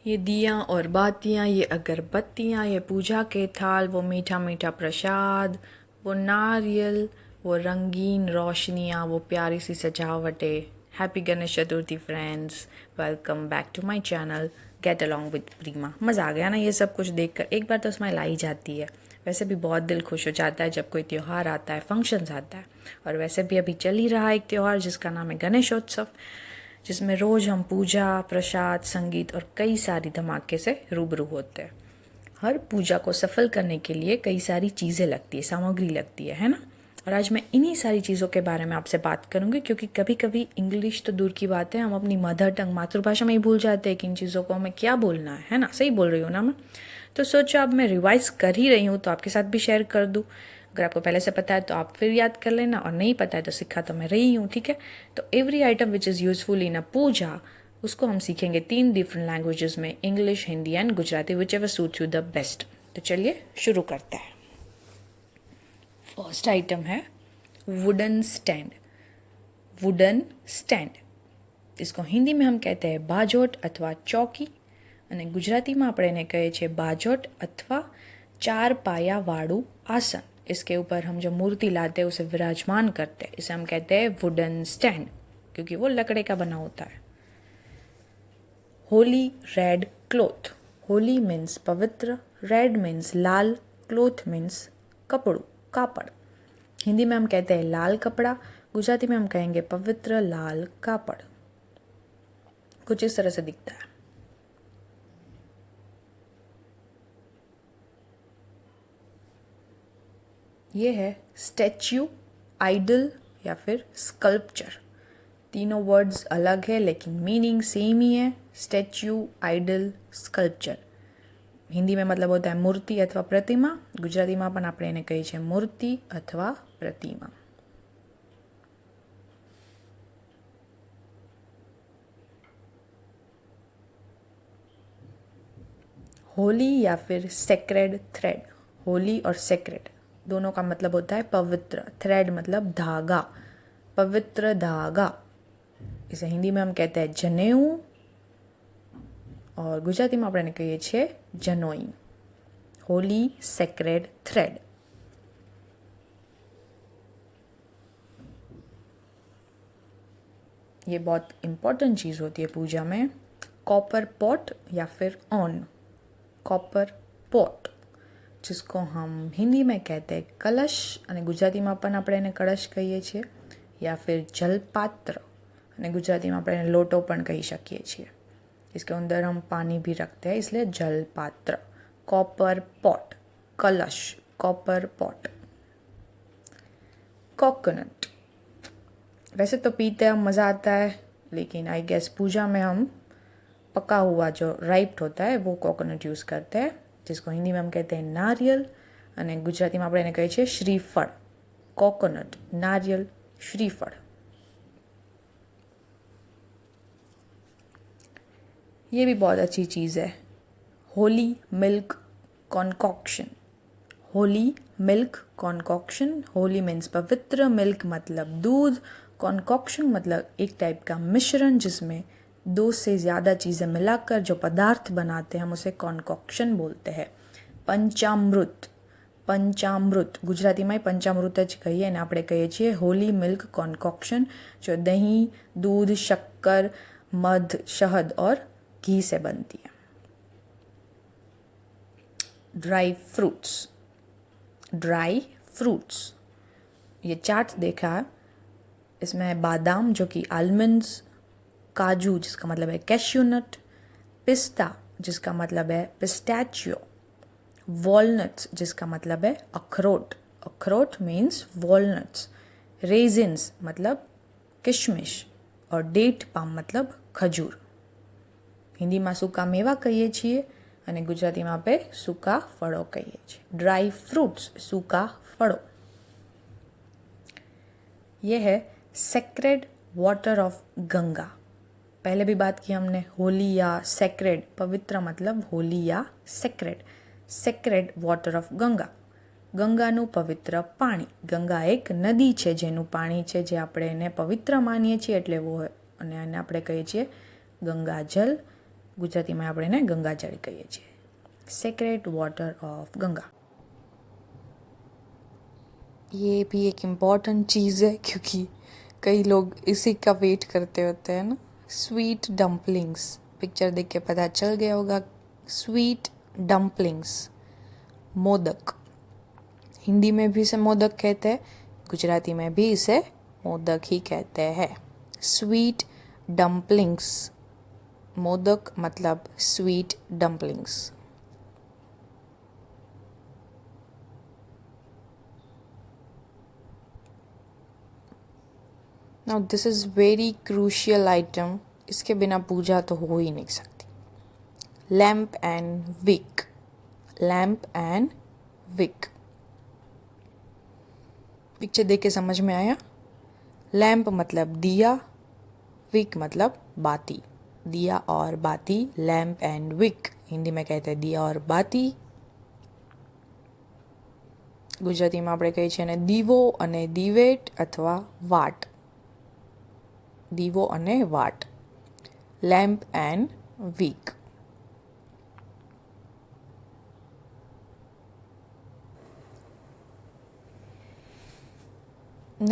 ये दियाँ और बातियाँ, ये अगरबत्तियाँ, ये पूजा के थाल, वो मीठा मीठा प्रसाद, वो नारियल, वो रंगीन रोशनियाँ, वो प्यारी सी सजावटें। Happy Ganesh Chaturthi friends, welcome back to my channel get along with Preema. मज़ा आ गया ना ये सब कुछ देखकर, एक बार तो स्माइल आ ही जाती है। वैसे भी बहुत दिल खुश हो जाता है जब कोई त्यौहार आता है, फंक्शंस आता है। और वैसे भी अभी चल ही रहा है एक त्यौहार जिसका नाम है गणेशोत्सव, जिसमें रोज़ हम पूजा, प्रसाद, संगीत और कई सारी धमाके से रूबरू होते हैं। हर पूजा को सफल करने के लिए कई सारी चीज़ें लगती है, सामग्री लगती है ना। और आज मैं इन्हीं सारी चीज़ों के बारे में आपसे बात करूंगी, क्योंकि कभी कभी इंग्लिश तो दूर की बात है, हम अपनी मदर टंग मातृभाषा में ही भूल जाते हैं कि इन चीज़ों को हमें क्या बोलना है ना। सही बोल रही हूँ ना मैं? तो सोचो अब मैं रिवाइज कर ही रही हूँ तो आपके साथ भी शेयर कर दूँ। अगर आपको पहले से पता है तो आप फिर याद कर लेना, और नहीं पता है तो सिखा तो मैं रही हूँ, ठीक है। तो every item which is useful in a puja, उसको हम सीखेंगे 3 डिफरेंट लैंग्वेजेस में, English, Hindi and Gujarati, whichever suit you the best. तो चलिए शुरू करते हैं। फर्स्ट आइटम है वुडन स्टैंड। वुडन स्टैंड, इसको हिंदी में हम कहते हैं बाजोट अथवा चौकी, અને ગુજરાતીમાં આપણે એને કહીએ છીએ बाजोट अथवा 4 पाया वाड़ू आसन। इसके ऊपर हम जो मूर्ति लाते हैं उसे विराजमान करते हैं, इसे हम कहते हैं वुडन स्टैंड, क्योंकि वो लकड़े का बना होता है। Holi red cloth. Holi means पवित्र, रेड मीन्स लाल, क्लोथ मीन्स कपड़ू, कापड़। हिंदी में हम कहते हैं लाल कपड़ा, गुजराती में हम कहेंगे पवित्र लाल कापड़। कुछ इस तरह से दिखता है। ये है स्टैच्यू, आइडल या फिर स्कल्पचर। तीनों वर्ड्स अलग है लेकिन मीनिंग सेम ही है। Statue, idol, sculpture. हिंदी में मतलब होता है मूर्ति अथवा प्रतिमा, गुजरातीમાં પણ આપણે એને કહીએ છીએ મૂર્તિ अथवा प्रतिमा। होली या फिर सेक्रेड थ्रेड। होली और सेक्रेड दोनों का मतलब होता है पवित्र, थ्रेड मतलब धागा, पवित्र धागा। इसे हिंदी में हम कहते हैं जनेऊ, और गुजराती में આપણે કહીએ છીએ જનોઈ। Holi sacred thread. ये बहुत इम्पोर्टेंट चीज़ होती है पूजा में। कॉपर पॉट या फिर ऑन। कॉपर पॉट, जिसको हम हिंदी में कहते हैं कलश, અને ગુજરાતીમાં પણ આપણે એને કળશ કહીએ છીએ, या फिर जलपात्र, અને ગુજરાતીમાં આપણે એને લોટો પણ કહી શકીએ છીએ। इसके अंदर हम पानी भी रखते हैं, इसलिए जलपात्र। कॉपर पॉट, कलश, कॉपर पॉट। कोकोनट, वैसे तो पीते हम मज़ा आता है, लेकिन आई गेस पूजा में हम पका हुआ जो राइप्ड होता है वो कोकोनट यूज़ करते हैं, जिसको हिंदी में हम कहते हैं नारियल, અને ગુજરાતીમાં આપણે એને કહીએ છીએ શ્રીફળ। कोकोनट, नारियल, श्रीफल। ये भी बहुत अच्छी चीज़ है, Holi milk concoction. Holi milk concoction. Holi means पवित्र, मिल्क मतलब दूध, कॉन्कॉक्शन मतलब एक टाइप का मिश्रण जिसमें 2 से ज़्यादा चीज़ें मिलाकर जो पदार्थ बनाते हैं हम उसे कॉन्कॉक्शन बोलते हैं। पंचामृत, पंचामृत गुजरातीમાં पंचामृत જ કહીએ, અને આપણે કહીએ છીએ હોલી મિલ્ક कॉन्कॉक्शन, जो दही, दूध, शक्कर, मध, शहद और घी से बनती है। Dry fruits. ड्राई फ्रूट्स, ये चार्ट देखा है, इसमें है बादाम जो कि आलमंड्स, काजू जिसका मतलब है कैश्यू नट, पिस्ता जिसका मतलब है पिस्टैचियो, वॉलनट्स जिसका मतलब है अखरोट, अखरोट मीन्स वॉलनट्स, रेजिन्स मतलब किशमिश, और डेट पाम मतलब खजूर। हिंदीમાં સૂકા મેવા કહીએ છીએ, અને ગુજરાતીમાં આપણે સૂકા ફળો કહીએ છીએ। ड्राई फ्रूट्स, सूखा फड़ों। यह है सेक्रेड वाटर ऑफ गंगा। पहले भी बात की हमने, होली या सेक्रेड, पवित्र मतलब होली या sacred. Sacred water of Ganga, ગંગાનું પવિત્ર પાણી। ગંગા એક નદી છે જેનું પાણી છે જે આપણે એને પવિત્ર માનીએ છીએ એટલે वो, અને એને આપણે કહીએ છીએ ગંગાજલ, ગુજરાતીમાં આપણે એને ગંગાજળ કહીએ છીએ. Sacred water of Ganga. ये भी एक इम्पॉर्टेंट चीज़ है क्योंकि कई लोग इसी का वेट करते होते हैं ना. स्वीट डम्पलिंग्स, पिक्चर देख के पता चल गया होगा. Sweet dumplings, modak. हिंदी में भी इसे मोदक कहते हैं, गुजराती में भी इसे मोदक ही कहते हैं. स्वीट डम्पलिंग्स, मोदक मतलब sweet dumplings. Now this is very crucial item. इसके बिना पूजा तो हो ही नहीं सकती. Lamp and wick. Lamp and wick. Picture देख के समझ में आया. लैम्प मतलब दिया, विक मतलब बाती. दिया और बाती, लैम्प एंड विक. हिंदी में कहते हैं दिया और बाती. ગુજરાતીમાં આપણે કહીએ છીએ ને દીવો અને દિવેટ અથવા વાટ. દીવો અને વાટ. Lamp and wick.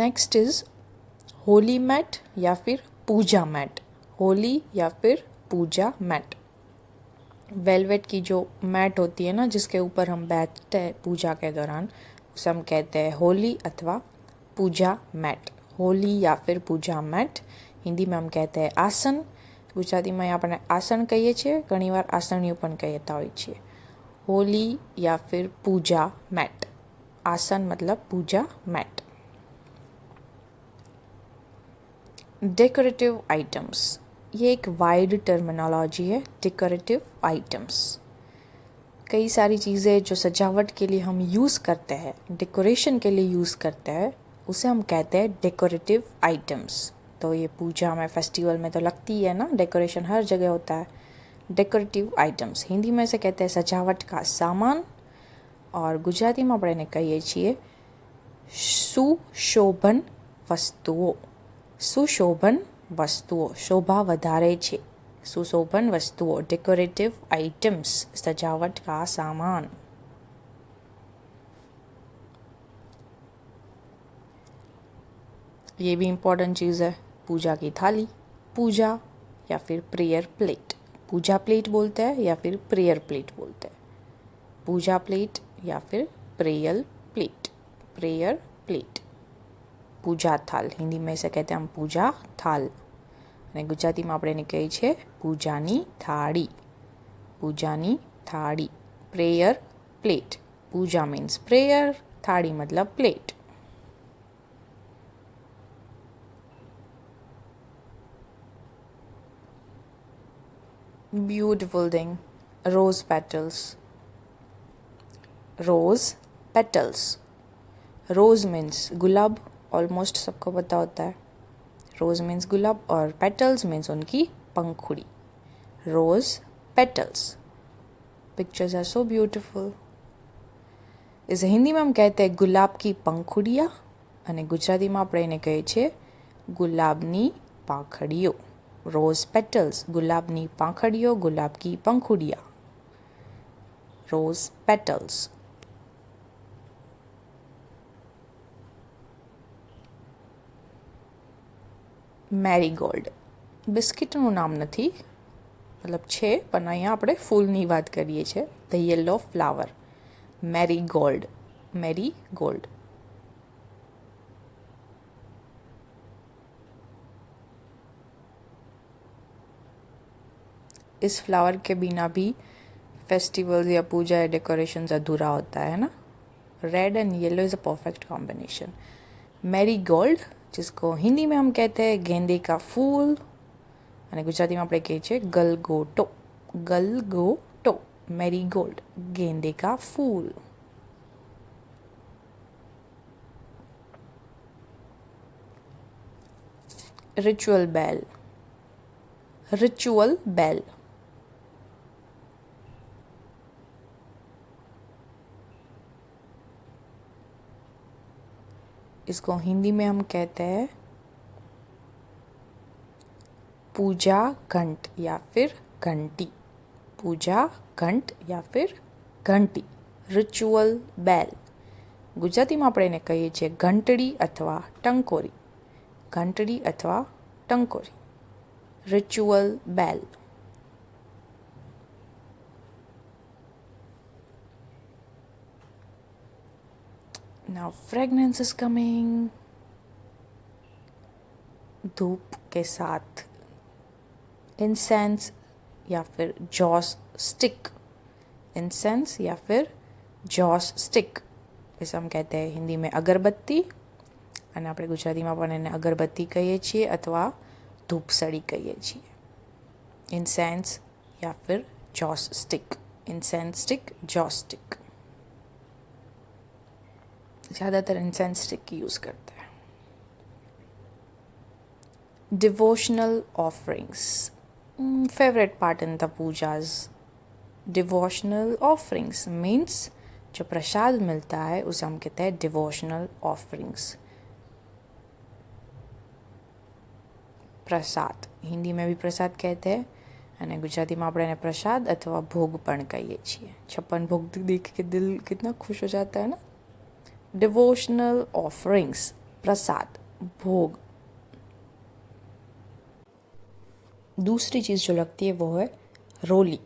Next is holy mat या फिर पूजा मैट. होली या फिर पूजा मैट. वेलवेट की जो मैट होती है ना, जिसके ऊपर हम बैठते हैं पूजा के दौरान, उसे हम कहते हैं होली अथवा पूजा मैट. होली या फिर पूजा मैट. हिंदी में हम कहते हैं आसन. ગુજરાતીમાં આપણે આસન કહીએ છીએ, ઘણીવાર આસણીઓ પણ કહેતા હોય છીએ. હોલી યા ફિર પૂજા મેટ. આસન મતલબ પૂજા મેટ. डेकोरेटिव आइटम्स, ये एक वाइड टर्मिनोलॉजी है. डेकोरेटिव आइटम्स, कई सारी चीज़ें जो सजावट के लिए हम यूज़ करते हैं, डेकोरेशन के लिए यूज़ करते हैं, उसे हम कहते हैं डेकोरेटिव आइटम्स. तो ये पूजा में, फेस्टिवल में तो लगती है ना, डेकोरेशन हर जगह होता है. डेकोरेटिव आइटम्स हिंदी में से कहते हैं सजावट का सामान, और गुजराती में આપણે એને કહીએ છીએ સુશોભન વસ્તુઓ. સુશોભન વસ્તુઓ, શોભા વધારે છે. सुशोभन वस्तुओं, डेकोरेटिव आइटम्स, सजावट का सामान. ये भी इम्पोर्टेंट चीज़ है. पूजा की थाली. पूजा या फिर प्रेयर प्लेट. पूजा प्लेट बोलते हैं या फिर प्रेयर प्लेट बोलते हैं. पूजा प्लेट या फिर prayer plate. Prayer plate. Puja थाल, हिंदी में से कहते हैं हम पूजा थाल, અને ગુજરાતીમાં આપણે એને કહીએ છીએ પૂજાની થાળી. પૂજાની થાળી. Prayer plate. Puja means prayer, થાળી મતલબ plate. Beautiful thing, rose petals. Rose petals. Rose means gulab, almost सबको पता होता है. रोज मीन्स गुलाब और पेटल्स मीन्स उनकी पंखुड़ी. Rose petals. Pictures are so beautiful. इसे हिंदी में हम कहते हैं गुलाब की पंखुड़िया, અને ગુજરાતીમાં આપણે એને કહીએ છીએ ગુલાબની પાંખડીઓ. રોઝ પેટલ્સ, ગુલાબની પાંખડીઓ, ગુલાબ की पंखुड़िया. Rose petals. મેરીગોલ્ડ. બિસ્કિટનું નામ નથી, મતલબ છે, પણ અહીંયા આપણે ફૂલની વાત કરીએ છીએ. The yellow flower. Marigold. Marigold. इस फ्लावर के बिना भी फेस्टिवल्स या पूजा या डेकोरेशंस अधूरा होता है ना. Red and yellow is a perfect combination. Marigold, जिसको हिंदी में हम कहते हैं गेंदे का फूल, અને ગુજરાતીમાં આપણે કહીએ છીએ ગલગોટો. ગલગોટો. મેરીગોલ્ડ, गेंदे का फूल. Ritual bell. Ritual bell. इसको हिंदी में हम कहते हैं पूजा घंट या फिर ઘંટી, પૂજા ઘંટ યા फिर ઘંટી. રિચ્યુઅલ બેલ, ગુજરાતીમાં આપણે એને કહીએ છીએ ઘંટડી અથવા ટંકોરી. ઘંટડી અથવા ટંકોરી. Ritual bell. Now fragrance is coming. धूप के साथ इंसेंस या फिर जॉस स्टिक. इंसेंस या फिर जॉस स्टिक, इसे हम कहते हैं हिंदी में अगरबत्ती, અને આપણે ગુજરાતીમાં પણ એને અગરબત્તી કહીએ છીએ અથવા ધૂપસળી કહીએ છીએ. इंसेंस या फिर joss stick. Incense stick, joss stick. ज़्यादातर इंसेंस स्टिक की यूज़ करते हैं. Devotional offerings, favourite part in the pujas. Devotional offerings means जो प्रसाद मिलता है उसे हम कहते हैं डिवोशनल ऑफरिंग्स. प्रसाद, हिंदी में भी प्रसाद कहते हैं અને ગુજરાતીમાં આપણે એને પ્રસાદ અથવા ભોગ પણ કહીએ છીએ. 56 भोग देख के दिल कितना खुश हो जाता है ना. डिवोशनल ऑफरिंग्स, प्रसाद, भोग. दूसरी चीज़ जो लगती है वो है रोली,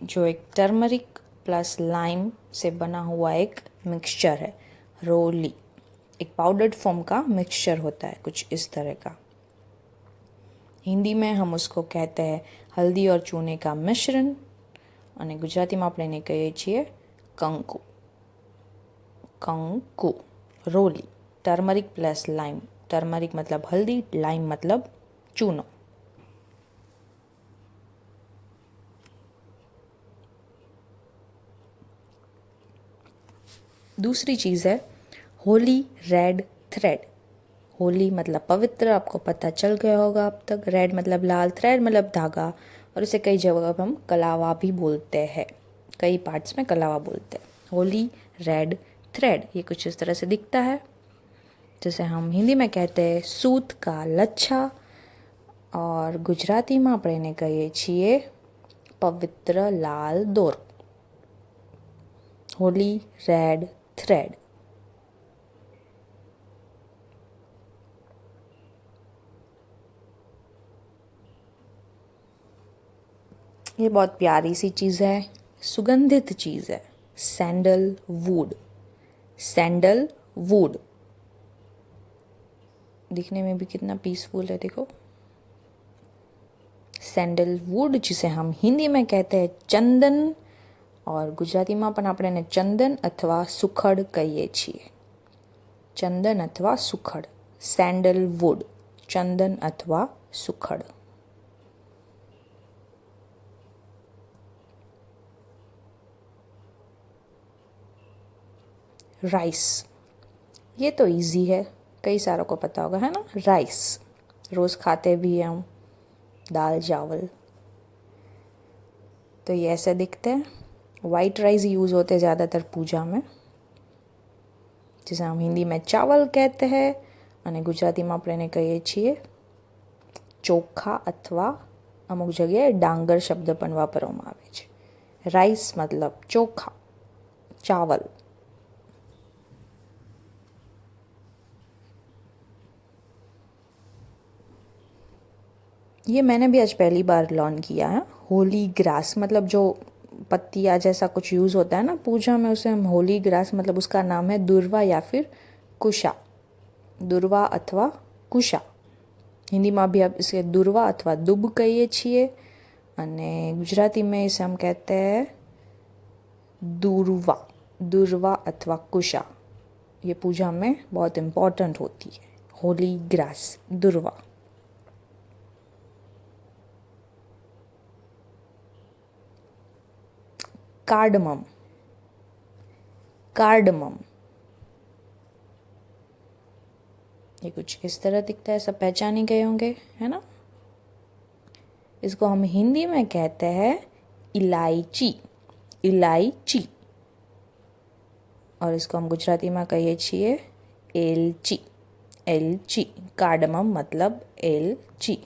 जो एक टर्मरिक प्लस लाइम से बना हुआ एक मिक्सचर है. रोली एक पाउडर्ड फॉर्म का मिक्सचर होता है, कुछ इस तरह का. हिंदी में हम उसको कहते हैं हल्दी और चूने का मिश्रण, અને ગુજરાતીમાં આપણે એને કહીએ છીએ કંકુ. કંકુ, રોલી, टर्मरिक प्लस लाइम. टर्मरिक मतलब हल्दी, लाइम मतलब चूनो. दूसरी चीज़ है होली रेड थ्रेड. होली मतलब पवित्र, आपको पता चल गया होगा अब तक. रेड मतलब लाल, थ्रेड मतलब धागा, और इसे कई जगह पर हम कलावा भी बोलते हैं. कई पार्ट्स में कलावा बोलते हैं. होली रेड थ्रेड, ये कुछ इस तरह से दिखता है, जैसे हम हिंदी में कहते हैं सूत का लच्छा, और गुजराती में આપણે એને કહીએ છીએ પવિત્ર લાલ દોર. Holi red thread. ये बहुत प्यारी सी चीज़ है, सुगंधित चीज़ है. Sandal would. सैंडल वुड दिखने में भी कितना पीसफुल है, देखो. सैंडल वुड, जिसे हम हिंदी में कहते हैं चंदन, और गुजराती में पण આપણે એને ચંદન અથવા સુખડ કહીએ છીએ. ચંદન અથવા સુખડ. सैंडल वुड, चंदन अथवा सुखड़. राइस, ये तो इजी है, कई सारों को पता होगा, है ना. राइस रोज़ खाते भी हैं हम, दाल चावल. तो ये ऐसे दिखते हैं. वाइट राइस यूज़ होते हैं ज़्यादातर पूजा में, जिसे हम हिंदी में चावल कहते हैं, અને ગુજરાતીમાં આપણે એને કહીએ છીએ ચોખા, અથવા અમુક જગ્યાએ ડાંગર શબ્દ પણ વાપરવામાં આવે છે. રાઈસ मतलब ચોખા, चावल. ये मैंने भी आज पहली बार लर्न किया है. होली ग्रास मतलब जो पत्तियाँ जैसा कुछ यूज़ होता है ना पूजा में, उसे हम होली ग्रास मतलब उसका नाम है दुर्वा या फिर कुशा. दुर्वा अथवा कुशा. हिंदीમાં भी अब इसे दुर्वा अथवा दुब कहिए છીએ, અને गुजराती में इसे हम कहते हैं दुर्वा. दुर्वा अथवा कुशा. ये पूजा में बहुत इम्पोर्टेंट होती है. होली ग्रास, दुर्वा. कार्डमम. कार्डमम ये कुछ इस तरह दिखता है, सब पहचान ही गए होंगे, है ना. इसको हम हिंदी में कहते हैं इलायची. इलायची. और इसको हम गुजराती में कहिए છીએ एलची. एलची. कार्डमम मतलब एलची.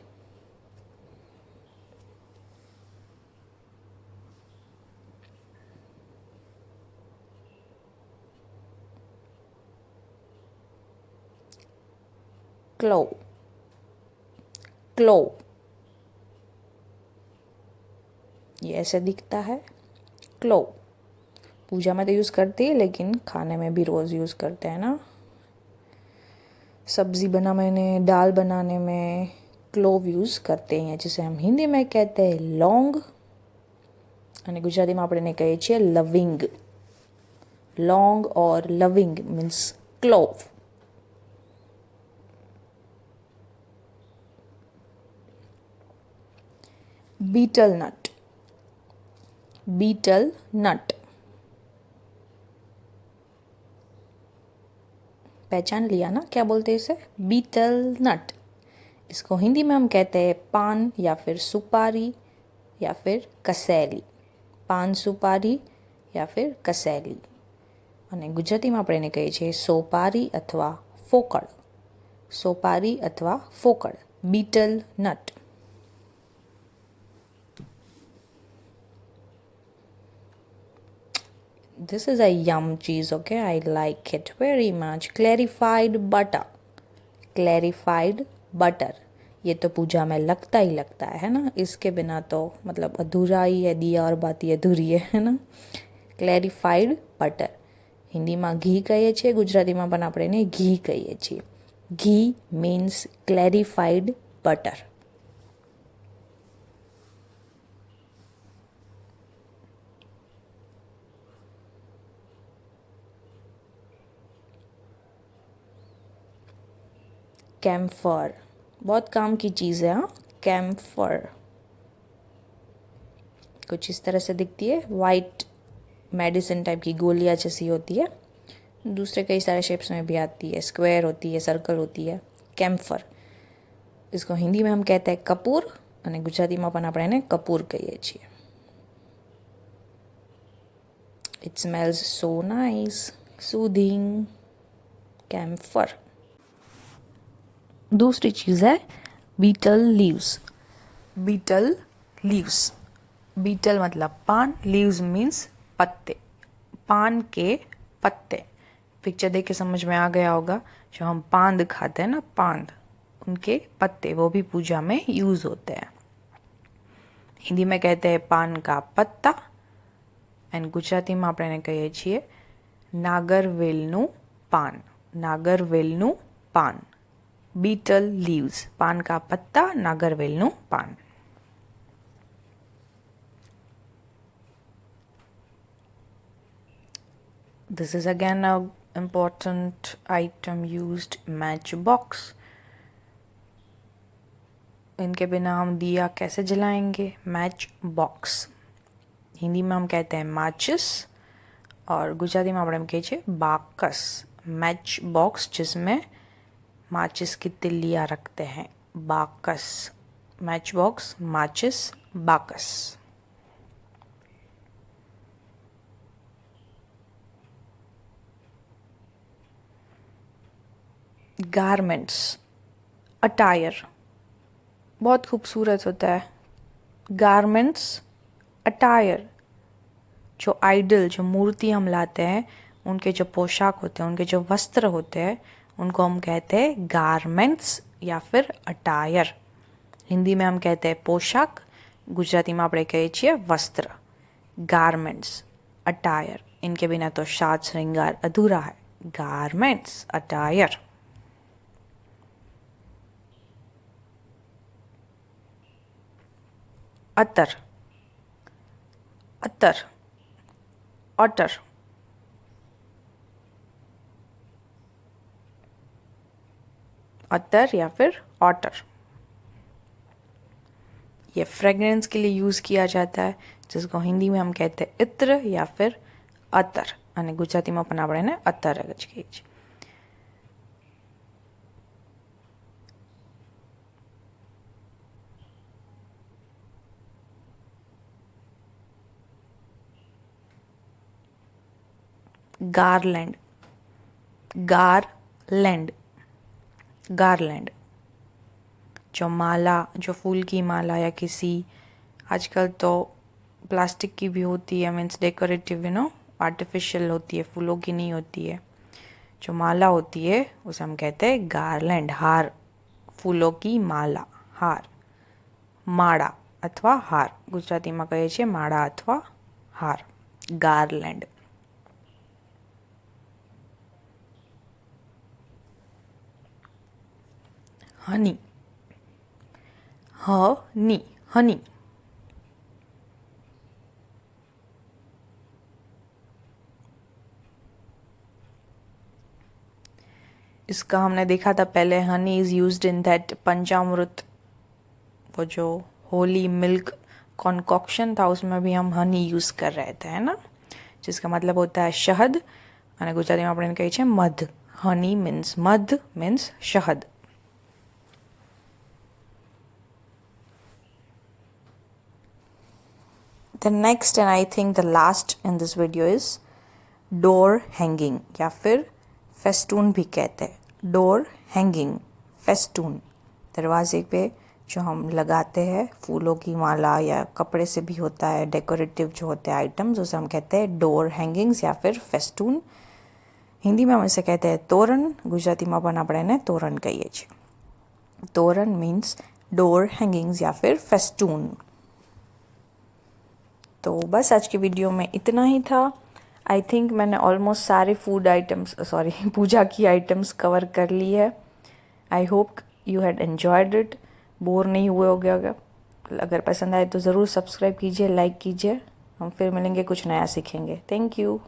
क्लोव, क्लोव, ये ऐसे दिखता है, क्लोव। पूजा में तो यूज़ करते हैं लेकिन खाने में भी रोज़ यूज़ करते हैं ना। सब्ज़ी बनाने में, दाल बनाने में क्लोव यूज़ करते हैं, जिसे हम हिंदी में कहते हैं लौंग અને ગુજરાતીમાં આપણે એને કહીએ છીએ લવિંગ. લોંગ ઓર લવિંગ means clove. Betel nut, betel nut, पहचान लिया ना क्या बोलते हैं इसे, बीटल नट। इसको हिंदी में हम कहते हैं पान या फिर सुपारी या फिर कसेली, पान सुपारी या फिर कसेली। અને ગુજરાતીમાં આપણે એને કહીએ છીએ સોપારી અથવા ફોકળ, સોપારી અથવા ફોકળ, betel nut. This is a yum cheese, okay? I like it very much. Clarified butter, clarified butter. ये तो पूजा में लगता ही लगता है ना, इसके बिना तो मतलब अधूरा ही है, दिया और बाती अधूरी है ना. क्लेरिफाइड बटर, हिंदीમાં ઘી કહીએ છીએ, ગુજરાતીમાં પણ આપણે એને ઘી કહીએ છીએ. ઘી મીન્સ ક્લેરિફાઈડ બટર. कैम्फर, बहुत काम की चीज़ है. हाँ, कैम्फर कुछ इस तरह से दिखती है, वाइट मेडिसिन टाइप की गोलियाँ जैसी होती है. दूसरे कई सारे शेप्स में भी आती है, स्क्वायर होती है, सर्कल होती है. कैम्फर, इसको हिंदी में हम कहते हैं कपूर અને ગુજરાતીમાં પણ આપણે એને કપૂર કહીએ છીએ. It smells so nice, soothing. Camphor. दूसरी चीज़ है betel leaves. Betel leaves, betel मतलब पान, लीव्स मीन्स पत्ते, पान के पत्ते. पिक्चर देख के समझ में आ गया होगा, जो हम पांद खाते हैं ना, पांद, उनके पत्ते, वो भी पूजा में यूज़ होते हैं. हिंदी में कहते हैं पान का पत्ता એન્ડ ગુજરાતીમાં આપણે એને કહીએ છીએ નાગરવેલનું પાન, નાગરવેલનું પાન. बीटल लीव्स, पान का पत्ता, नागरवेलનું पान. This is again a important item used, match box. इनके बिना हम दिया कैसे जलाएंगे, मैच बॉक्स. हिंदी में हम कहते हैं माचिस और गुजराती में આપણે એમ કહીએ છીએ બાકસ. मैच बॉक्स जिसमें माचिस की तिल्लियाँ रखते हैं, बाकस. मैच बॉक्स, माचिस, बाकस. गारमेंट्स, अटायर, बहुत खूबसूरत होता है. गारमेंट्स, अटायर, जो आइडल, जो मूर्ति हम लाते हैं, उनके जो पोशाक होते हैं, उनके जो वस्त्र होते हैं, उनको हम कहते हैं गारमेंट्स या फिर अटायर. हिंदी में हम कहते हैं पोशाक, गुजराती में આપણે કહીએ છીએ वस्त्र. गारमेंट्स, अटायर, इनके बिना तो साज श्रृंगार अधूरा है. Garments, attire. अतर, अतर, अटर, अतर या फिर ऑटर. ये फ्रेगरेंस के लिए यूज़ किया जाता है, जिसको हिंदी में हम कहते हैं इत्र या फिर अतर, અને ગુજરાતીમાં પણ આપણે એને અતર જ કહીએ છીએ. गारलैंड, गारलैंड, गारलैंड, जो माला, जो फूल की माला या किसी, आजकल तो प्लास्टिक की भी होती है, मीन्स डेकोरेटिव, आर्टिफिशियल होती है, फूलों की नहीं होती है. जो माला होती है उसे हम कहते हैं गारलैंड, हार, ફૂલો કી માલા હાર, માળા અથવા હાર, ગુજરાતીમાં કહીએ છીએ માળા અથવા હાર, ગાર્લેન્ડ. હની, હની, હની. इसका हमने देखा था पहले, honey is used in that panchamrit, वो जो होली मिल्क कॉन्कॉक्शन था उसमें भी हम हनी यूज़ कर रहे थे, है ना, जिसका मतलब होता है शहद, અને ગુજરાતીમાં આપણે એને કહીએ છીએ મધ. હની મીન્સ મધ, means શહદ. The next and I think the last in this video is door hanging या फिर फेस्टून भी कहते हैं. डोर हैंगिंग, फेस्टून, दरवाजे पे जो हम लगाते हैं फूलों की माला या कपड़े से भी होता है, डेकोरेटिव जो होते हैं आइटम्स, उसे हम कहते हैं डोर हैंगिंग्स या फिर फेस्टून. हिंदी में हम इसे कहते हैं तोरण, ગુજરાતીમાં પણ આપણે એને તોરણ કહીએ છીએ. તોરણ मीन्स डोर हैंगिंग्स या फिर फेस्टून. तो बस आज की वीडियो में इतना ही था. आई थिंक मैंने ऑलमोस्ट सारे फूड आइटम्स, सॉरी पूजा की आइटम्स कवर कर ली है. I hope you had enjoyed it. Bore नहीं हुए हो गया. अगर पसंद आए तो ज़रूर सब्सक्राइब कीजिए, लाइक कीजिए. हम फिर मिलेंगे, कुछ नया सीखेंगे. Thank you.